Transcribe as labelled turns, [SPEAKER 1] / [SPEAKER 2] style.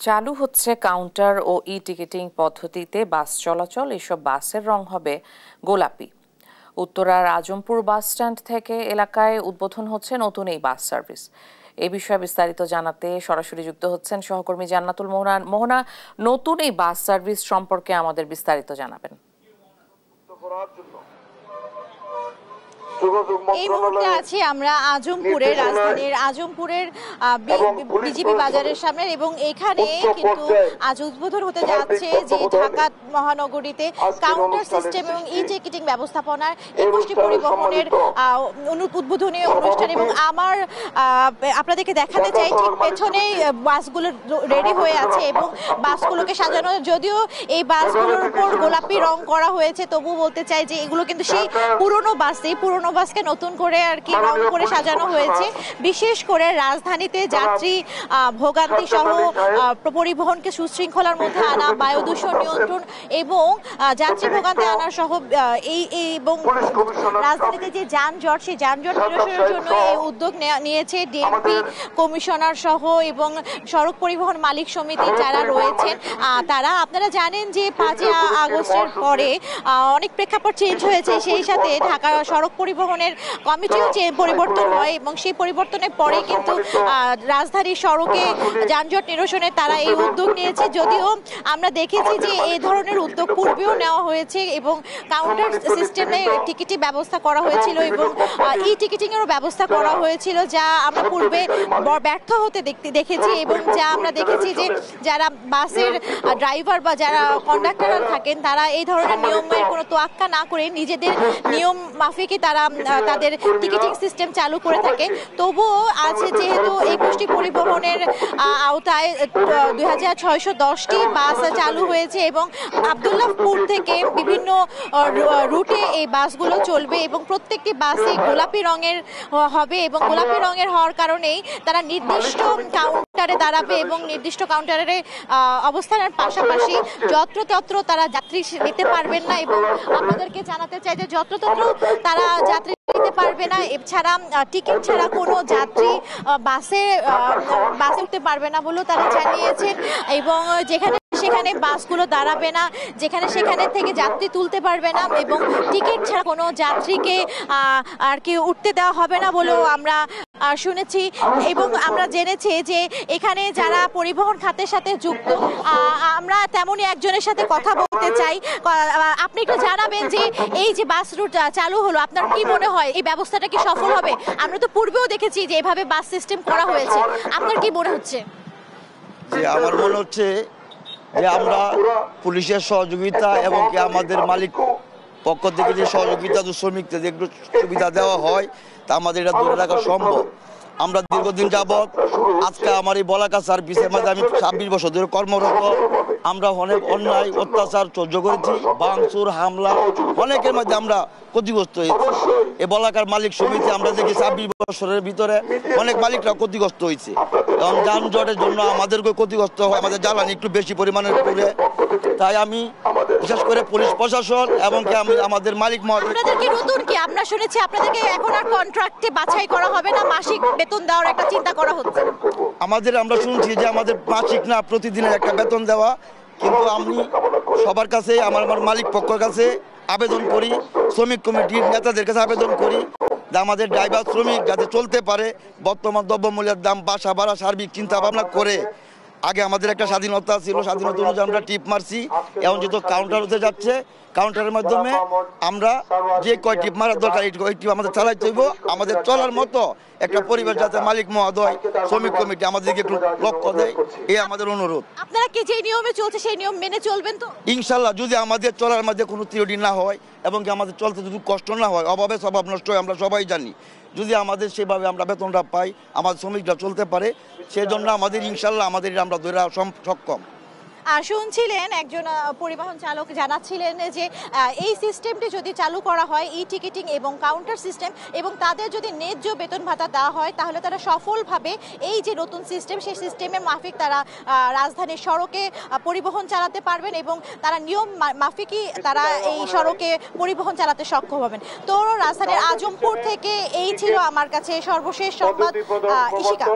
[SPEAKER 1] চালু হচ্ছে কাউন্টার ও ই-টিকেটিং পদ্ধতিতে বাস চলাচল। এসব বাসের রং হবে গোলাপি। উত্তরার আজমপুর বাস স্ট্যান্ড থেকে এলাকায় উদ্বোধন হচ্ছে নতুন এই বাস সার্ভিস। এ বিষয়ে বিস্তারিত জানাতে সরাসরি যুক্ত হচ্ছেন সহকর্মী জান্নাতুল মোহনা। নতুন এই বাস সার্ভিস সম্পর্কে আমাদের বিস্তারিত জানাবেন।
[SPEAKER 2] এই মুহূর্তে আছি আমরা আজমপুরের, রাজধানীর আজমপুরের বিজিবি বাজারের সামনে, এবং এখানে কিন্তু আজ উদ্বোধন হতে যাচ্ছে যে ঢাকা মহানগরীতে কাউন্টার সিস্টেম এবং ই টিকিটিং ব্যবস্থাপনার 21টি পরিবহনের উদ্বোধনী অনুষ্ঠান। এবং আপনাদেরকে দেখাতে চাই ঠিক পেছনেই বাসগুলো রেডি হয়ে আছে এবং বাসগুলোকে সাজানো, যদিও এই বাসগুলোর উপর গোলাপি রং করা হয়েছে, তবু বলতে চাই যে এগুলো কিন্তু সেই পুরনো বাসকে নতুন করে আর কি রং করে সাজানো হয়েছে। বিশেষ করে রাজধানীতে যাত্রী ভোগান্তি সহ পরিবহনকে সুশৃঙ্খলার মধ্যে আনা, বায়ু দূষণ নিয়ন্ত্রণ এবং যাত্রী ভোগান্তি আনা সহ এবং রাজধানীতে যে যানজট, সেই যানজট নিরসনের জন্য এই উদ্যোগ নিয়েছে ডিএমপি কমিশনার সহ এবং সড়ক পরিবহন মালিক সমিতির যারা রয়েছেন তারা। আপনারা জানেন যে 5 আগস্টের পরে অনেক প্রেক্ষাপট চেঞ্জ হয়েছে, সেই সাথে ঢাকা সড়ক পরিবহনের কমিটিও পরিবর্তন হয় এবং সেই পরিবর্তনের পরে কিন্তু রাজধানীর সড়কে যানজট নিরসনে তারা এই উদ্যোগ নিয়েছে। যদিও আমরা দেখেছি যে এই ধরনের উদ্যোগ পূর্বেও নেওয়া হয়েছে এবং কাউন্টার সিস্টেমে টিকিটের ব্যবস্থা করা হয়েছিল এবং ই টিকিটিং এরও ব্যবস্থা করা হয়েছিল, যা আমরা পূর্বে ব্যর্থ হতে দেখেছি। এবং যা আমরা দেখেছি যে যারা বাসের ড্রাইভার বা যারা কন্ডাক্টর থাকেন তারা এই ধরনের নিয়মের কোনো তোয়াক্কা না করে নিজেদের নিয়ম মাফিকই তারা তাদের টিকিটিং সিস্টেম চালু করে থাকে। তবুও আছে যেহেতু 21টি পরিবহনের আওতায় 2610টি বাস চালু হয়েছে এবং আব্দুল্লাহপুর থেকে বিভিন্ন রুটে এই বাসগুলো চলবে এবং প্রত্যেকটি বাসে গোলাপি রঙের হবে এবং গোলাপি রঙের হওয়ার কারণেই তারা নির্দিষ্ট কাউন্টারে দাঁড়াবে এবং নির্দিষ্ট কাউন্টারে অবস্থানের পাশাপাশি যত্রতত্র তারা যাত্রী নিতে পারবেন না। এবং আপনাদেরকে জানাতে চাই যে যত্রতত্র তারা যাত্রী নিতে পারবে না, এছাড়া টিকিট ছাড়া কোনো যাত্রী বাসে উঠতে পারবে না বলেও তারা জানিয়েছেন। এবং যেখানে সেখানে বাসগুলো দাঁড়াবে না, যেখানে সেখানে থেকে যাত্রী তুলতে পারবে না এবং টিকিট ছাড়া কোনো যাত্রীকে আর কি উঠতে দেওয়া হবে না বলেও আমরা শুনেছি। এবং আমরা জেনেছি যে এখানে যারা পরিবহন খাতের সাথে যুক্ত, আমরা তেমনই একজনের সাথে কথা বলতে চাই। আপনি একটু জানাবেন যে এই যে বাস রুট চালু হলো, আপনার কি মনে হয় এই ব্যবস্থাটা কি সফল হবে? আমরা তো পূর্বেও দেখেছি যে এভাবে বাস সিস্টেম করা হয়েছে, আপনার কি মনে হচ্ছে?
[SPEAKER 3] যে আমার মনে হচ্ছে যে আমরা পুলিশের সহযোগিতা এবং কি আমাদের মালিক পক্ষ থেকে যে সহযোগিতা, শ্রমিকদের একটু সুবিধা দেওয়া হয় তা আমাদের এটা ধরে রাখা সম্ভব। আমরা দীর্ঘদিন যাবৎ আজকে আমার এই বলাকা সার্ভিসের মধ্যে আমি 26 বছর ধরে কর্মরত। আমরা অনেক অন্যায় অত্যাচার সহ্য করেছি, ভাঙচুর হামলা অনেকের মধ্যে আমরা ক্ষতিগ্রস্ত হয়েছি। এই বলাকার মালিক সমিতি আমরা দেখি 26 বছরের ভিতরে অনেক মালিকরা ক্ষতিগ্রস্ত হয়েছে এবং যানজটের জন্য আমাদেরকে ক্ষতিগ্রস্ত হয়, আমাদের জ্বালানি একটু বেশি পরিমাণের করে। তাই আমি বিশেষ করে পুলিশ প্রশাসন এবং কি আমি আমাদের মালিক
[SPEAKER 2] আপনাদেরকে নতুন কি আমরা শুনেছি আপনাদেরকে এখন আর কন্ট্রাক্টে বাছাই করা হবে না, মাসিক বেতন দেওয়ার একটা চিন্তা করা হচ্ছে।
[SPEAKER 3] আমরা শুনছি যে আমাদের মাসিক না প্রতিদিনের একটা বেতন দেওয়া, কিন্তু আমি সবার কাছে আমার মালিক পক্ষের কাছে আবেদন করি, শ্রমিক কমিটির নেতাদের কাছে আবেদন করি যে আমাদের ড্রাইভার শ্রমিক যাতে চলতে পারে। বর্তমান দ্রব্যমূল্যের দাম, বাসা ভাড়া সার্বিক চিন্তা ভাবনা করে আগে আমাদের একটা স্বাধীনতা ছিল, স্বাধীনতা অনুযায়ী আমরা টিপ মারছি। এখন যেহেতু কাউন্টার হতে যাচ্ছে, কাউন্টারের মাধ্যমে আমরা যে কয় টিপ মারার দরকার এই টিপ আমাদের চালাইতে হইব। আমাদের চলার মতো একটা পরিবেশ যাতে মালিক মহোদয়, শ্রমিক কমিটি আমাদেরকে একটু লক্ষ্য দেয়, এই আমাদের অনুরোধ।
[SPEAKER 2] আপনারা কি যে নিয়মে চলছে সেই নিয়ম মেনে চলবেন তো?
[SPEAKER 3] ইনশাল্লাহ, যদি আমাদের চলার মধ্যে কোনো ত্রুটি না হয় এবং আমাদের চলতে যদি কষ্ট না হয়, অভাবে স্বভাব নষ্ট হয় আমরা সবাই জানি, যদি আমাদের সেভাবে আমরা বেতনটা পাই, আমাদের শ্রমিকরা চলতে পারে, সেজন্য আমাদের ইনশাল্লাহ আমাদের আমরা ধরে সক্ষম।
[SPEAKER 2] শুনছিলেন একজন পরিবহন চালক জানাচ্ছিলেন যে এই সিস্টেমটি যদি চালু করা হয়, ই টিকিটিং এবং কাউন্টার সিস্টেম, এবং তাদের যদি ন্যায্য বেতন ভাতা দেওয়া হয়, তাহলে তারা সফলভাবে এই যে নতুন সিস্টেম সেই সিস্টেমের মাফিক তারা রাজধানীর সড়কে পরিবহন চালাতে পারবেন এবং তারা নিয়ম মাফিকই তারা এই সড়কে পরিবহন চালাতে সক্ষম হবেন। তো রাজধানীর আজমপুর থেকে এই ছিল আমার কাছে সর্বশেষ সংবাদ। ইশিকা।